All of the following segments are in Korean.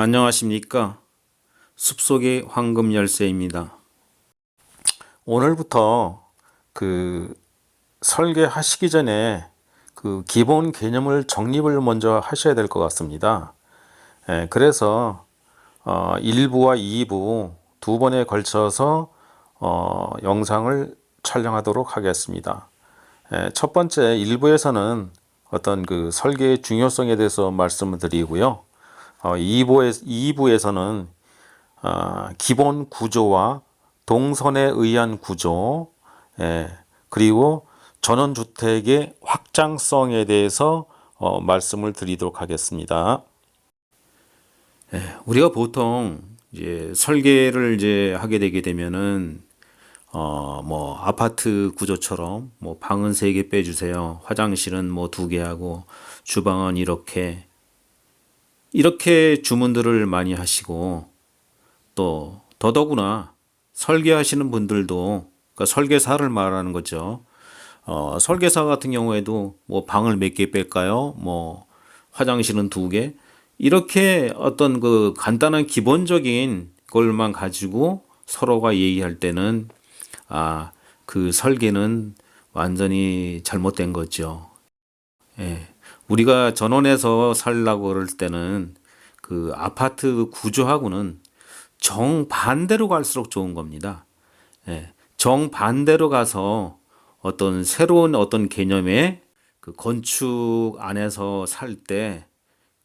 안녕하십니까. 숲속의 황금 열쇠입니다. 오늘부터 설계하시기 전에 기본 개념을 정립을 먼저 하셔야 될 것 같습니다. 그래서 1부와 2부 두 번에 걸쳐서 영상을 촬영하도록 하겠습니다. 첫 번째 1부에서는 어떤 설계의 중요성에 대해서 말씀을 드리고요. 2부에서는 기본 구조와 동선에 의한 구조, 그리고 전원주택의 확장성에 대해서 말씀을 드리도록 하겠습니다. 우리가 보통 이제 설계를 이제 하게 되게 되면은 뭐 아파트 구조처럼 뭐 방은 3개 빼주세요. 화장실은 뭐 2개 하고 주방은 이렇게 주문들을 많이 하시고, 또 더더구나 설계하시는 분들도, 그러니까 설계사를 말하는 거죠. 설계사 같은 경우에도 뭐 방을 몇 개 뺄까요? 뭐 화장실은 2개. 이렇게 어떤 간단한 기본적인 걸만 가지고 서로가 얘기할 때는 그 설계는 완전히 잘못된 거죠. 예. 우리가 전원에서 살려고 그럴 때는 그 아파트 구조하고는 정반대로 갈수록 좋은 겁니다. 예. 정반대로 가서 어떤 새로운 어떤 개념의 건축 안에서 살 때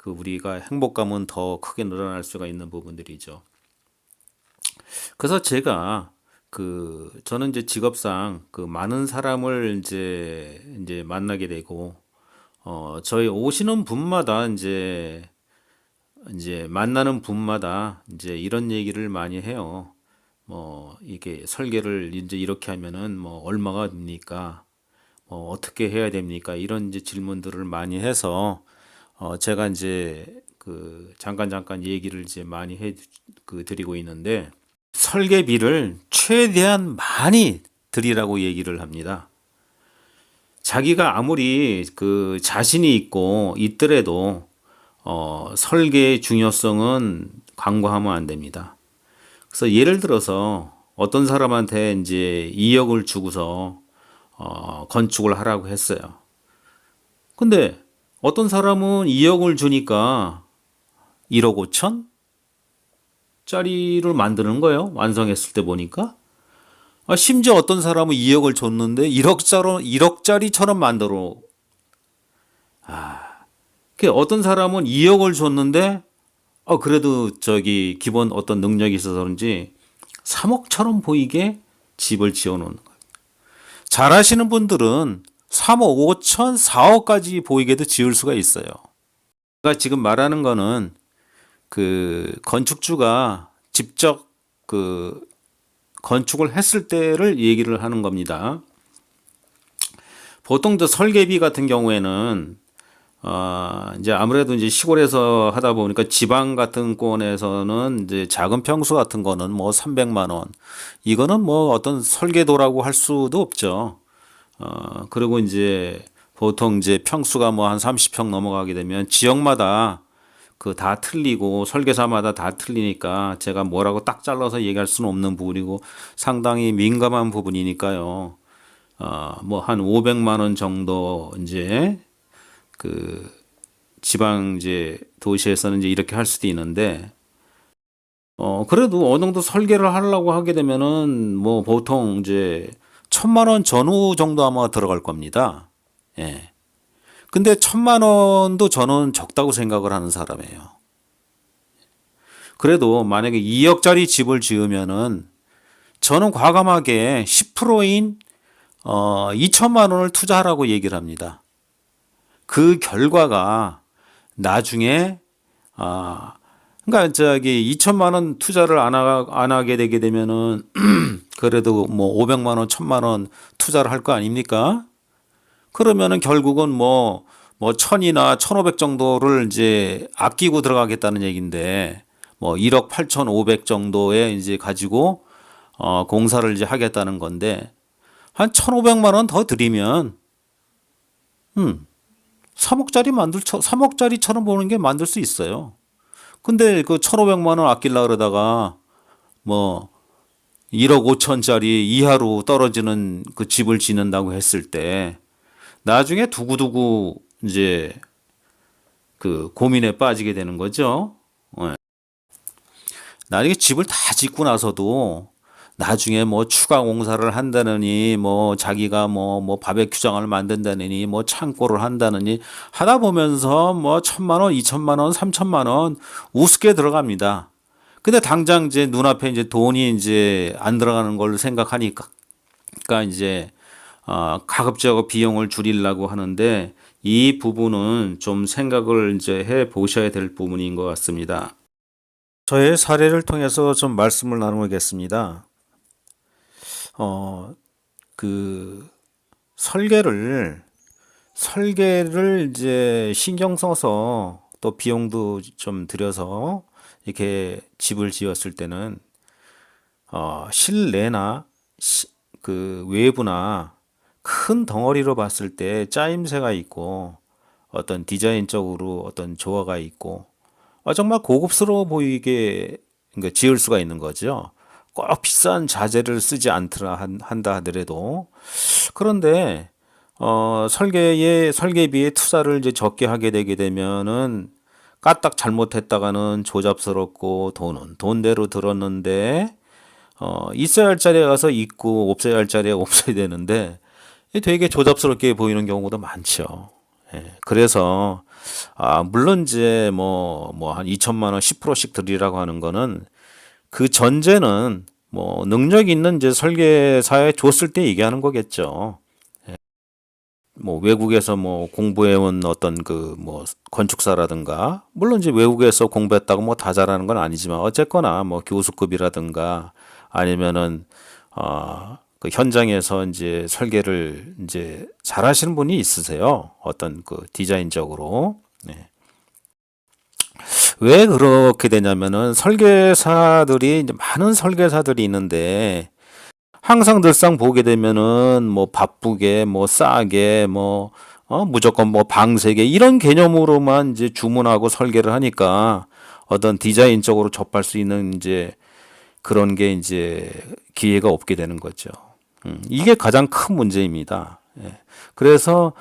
우리가 행복감은 더 크게 늘어날 수가 있는 부분들이죠. 그래서 제가 저는 이제 직업상 많은 사람을 이제 만나게 되고, 저희 오시는 분마다 이제 만나는 분마다 이제 이런 얘기를 많이 해요. 뭐 이게 설계를 이제 이렇게 하면은 뭐 얼마가 됩니까? 뭐 어떻게 해야 됩니까? 이런 이제 질문들을 많이 해서 제가 이제 잠깐 얘기를 이제 많이 드리고 있는데, 설계비를 최대한 많이 드리라고 얘기를 합니다. 자기가 아무리 자신이 있더라도 설계의 중요성은 간과하면 안 됩니다. 그래서 예를 들어서 어떤 사람한테 이제 2억을 주고서 건축을 하라고 했어요. 근데 어떤 사람은 2억을 주니까 1억 5천 짜리를 만드는 거예요. 완성했을 때 보니까. 심지어 어떤 사람은 2억을 줬는데 1억짜리처럼 만들어. 어떤 사람은 2억을 줬는데 그래도 기본 어떤 능력이 있어서 그런지 3억처럼 보이게 집을 지어놓는 거예요. 잘하시는 분들은 3억 5천, 4억까지 보이게도 지을 수가 있어요. 제가 지금 말하는 거는 건축주가 직접 건축을 했을 때를 얘기를 하는 겁니다. 보통 설계비 같은 경우에는 이제 아무래도 이제 시골에서 하다 보니까 지방 같은 권에서는 이제 작은 평수 같은 거는 뭐 300만 원, 이거는 뭐 어떤 설계도라고 할 수도 없죠. 그리고 이제 보통 이제 평수가 뭐 한 30평 넘어가게 되면 지역마다 다 틀리고 설계사마다 다 틀리니까 제가 뭐라고 딱 잘라서 얘기할 수는 없는 부분이고 상당히 민감한 부분이니까요. 뭐 한 500만 원 정도 이제 지방 이제 도시에서는 이제 이렇게 할 수도 있는데, 그래도 어느 정도 설계를 하려고 하게 되면은 뭐 보통 이제 1,000만 원 전후 정도 아마 들어갈 겁니다. 예. 근데 1,000만 원도 저는 적다고 생각을 하는 사람이에요. 그래도 만약에 2억짜리 집을 지으면은 저는 과감하게 10%인 2천만 원을 투자하라고 얘기를 합니다. 그 결과가 나중에 그러니까 2천만 원 투자를 안 하게 되게 되면은 그래도 뭐 500만 원, 1,000만 원 투자를 할 거 아닙니까? 그러면은 결국은 뭐 1,000이나 1,500 정도를 이제 아끼고 들어가겠다는 얘기인데, 뭐 1억 8,500 정도에 이제 가지고 공사를 이제 하겠다는 건데, 한 1,500만 원 더 드리면 3억짜리처럼 보는 게 만들 수 있어요. 근데 그 1,500만 원 아끼려고 그러다가 뭐 1억 5천짜리 이하로 떨어지는 그 집을 짓는다고 했을 때 나중에 두고두고 이제 그 고민에 빠지게 되는 거죠. 예. 나중에 집을 다 짓고 나서도 나중에 뭐 추가 공사를 한다느니 뭐 자기가 뭐 바베큐장을 만든다느니 뭐 창고를 한다느니 하다 보면서 뭐 1,000만 원, 2,000만 원, 3,000만 원 우습게 들어갑니다. 근데 당장 이제 눈앞에 이제 돈이 이제 안 들어가는 걸 생각하니까 이제 가급적 비용을 줄이려고 하는데 이 부분은 좀 생각을 이제 해 보셔야 될 부분인 것 같습니다. 저의 사례를 통해서 좀 말씀을 나누겠습니다. 그 설계를 이제 신경 써서 또 비용도 좀 들여서 이렇게 집을 지었을 때는 실내나 그 외부나 큰 덩어리로 봤을 때 짜임새가 있고 어떤 디자인적으로 어떤 조화가 있고 정말 고급스러워 보이게 그러니까 지을 수가 있는 거죠. 꼭 비싼 자재를 쓰지 않더라 한다 하더라도 그런데 설계비에 투자를 이제 적게 하게 되게 되면은 까딱 잘못했다가는 조잡스럽고 돈은 돈대로 들었는데 있어야 할 자리에 가서 있고 없어야 할 자리에 없어야 되는데 되게 조잡스럽게 보이는 경우도 많죠. 예, 그래서 물론 이제 뭐 한 2천만 원 10%씩 드리라고 하는 거는 그 전제는 뭐 능력 있는 이제 설계사에 줬을 때 얘기하는 거겠죠. 뭐 외국에서 뭐 공부해온 어떤 그 뭐 건축사라든가 물론 이제 외국에서 공부했다고 뭐 다 잘하는 건 아니지만 어쨌거나 뭐 교수급이라든가 아니면은 그 현장에서 이제 설계를 이제 잘하시는 분이 있으세요. 어떤 그 디자인적으로. 네. 왜 그렇게 되냐면은 설계사들이 이제 많은 설계사들이 있는데 항상 늘상 보게 되면은 뭐 바쁘게 뭐 싸게 뭐 무조건 뭐 방세게 이런 개념으로만 이제 주문하고 설계를 하니까 어떤 디자인적으로 접할 수 있는 이제 그런 게 이제 기회가 없게 되는 거죠. 이게 가장 큰 문제입니다. 예. 그래서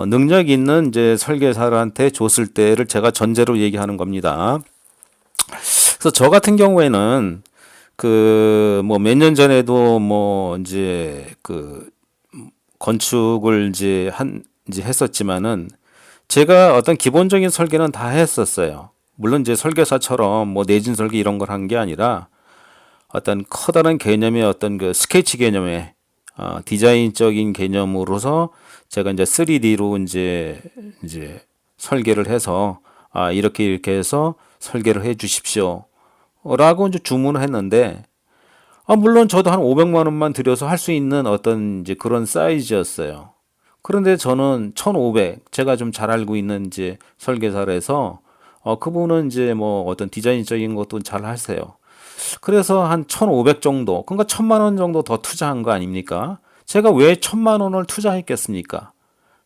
능력 있는 이제 설계사한테 줬을 때를 제가 전제로 얘기하는 겁니다. 그래서 저 같은 경우에는 그 뭐 몇 년 전에도 뭐 이제 그 건축을 이제 했었지만은 제가 어떤 기본적인 설계는 다 했었어요. 물론 이제 설계사처럼 뭐 내진 설계 이런 걸 한 게 아니라 어떤 커다란 개념의 어떤 그 스케치 개념의 디자인적인 개념으로서 제가 이제 3D로 이제 설계를 해서 이렇게 해서 설계를 해 주십시오. 라고 이제 주문을 했는데 물론 저도 한 500만 원만 들여서 할 수 있는 어떤 이제 그런 사이즈였어요. 그런데 저는 1,500 제가 좀 잘 알고 있는 이제 설계사를 해서 그분은 이제 뭐 어떤 디자인적인 것도 잘 하세요. 그래서 한 1,500 정도, 그러니까 1,000만 원 정도 더 투자한 거 아닙니까? 제가 왜 1,000만 원을 투자했겠습니까?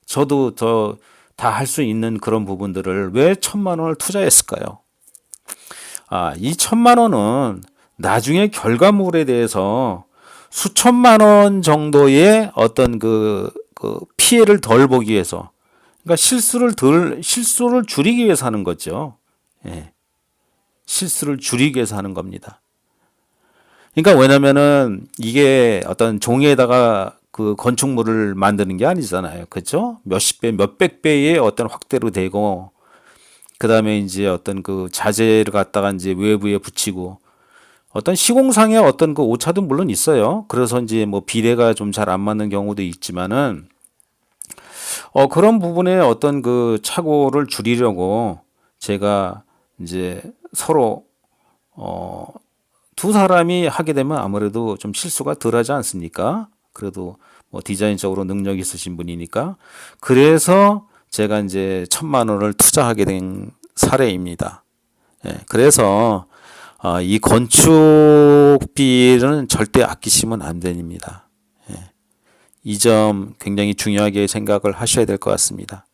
저도 더 다 할 수 있는 그런 부분들을 왜 1,000만 원을 투자했을까요? 이 1,000만 원은 나중에 결과물에 대해서 수천만 원 정도의 어떤 그 피해를 덜 보기 위해서, 그러니까 실수를 줄이기 위해서 하는 거죠. 예. 실수를 줄이기 위해서 하는 겁니다. 그러니까 왜냐면은 이게 어떤 종이에다가 그 건축물을 만드는 게 아니잖아요. 그렇죠? 몇십 배, 몇백 배의 어떤 확대로 되고 그다음에 이제 어떤 그 자재를 갖다가 이제 외부에 붙이고 어떤 시공상의 어떤 그 오차도 물론 있어요. 그래서 이제 뭐 비례가 좀 잘 안 맞는 경우도 있지만은 그런 부분에 어떤 그 착오를 줄이려고 제가 이제 서로 두 사람이 하게 되면 아무래도 좀 실수가 덜하지 않습니까? 그래도 뭐 디자인적으로 능력 있으신 분이니까 그래서 제가 이제 1,000만 원을 투자하게 된 사례입니다. 예, 그래서 이 건축비는 절대 아끼시면 안 됩니다. 이 점 굉장히 중요하게 생각을 하셔야 될 것 같습니다.